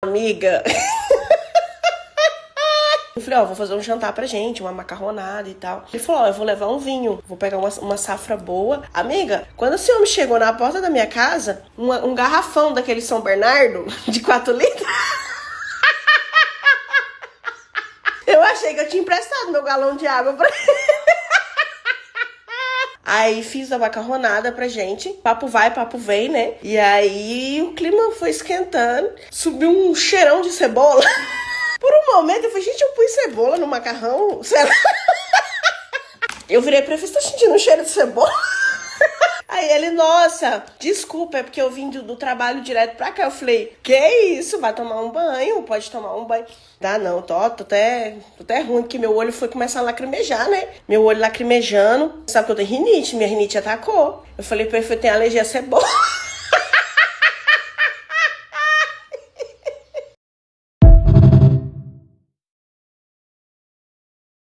Amiga. Eu falei, ó, vou fazer um jantar pra gente, uma macarronada e tal. Ele falou, ó, eu vou levar um vinho, vou pegar uma safra boa. Amiga, quando esse homem chegou na porta da minha casa, um garrafão daquele São Bernardo, de 4 litros. Eu achei que eu tinha emprestado meu galão de água pra ele. Aí fiz a macarronada pra gente, papo vai, papo vem, né? E aí o clima foi esquentando, subiu um cheirão de cebola. Por um momento eu falei, gente, eu pus cebola no macarrão? Será? Eu virei pra ele e falei, tá sentindo um cheiro de cebola? Aí ele, nossa, desculpa, é porque eu vim do trabalho direto pra cá. Eu falei, que isso? Vai tomar um banho? Pode tomar um banho. Dá não, tô até ruim, porque meu olho foi começar a lacrimejar, né? Meu olho lacrimejando. Sabe que eu tenho rinite, minha rinite atacou. Eu falei pra ele, eu tenho alergia a cebola.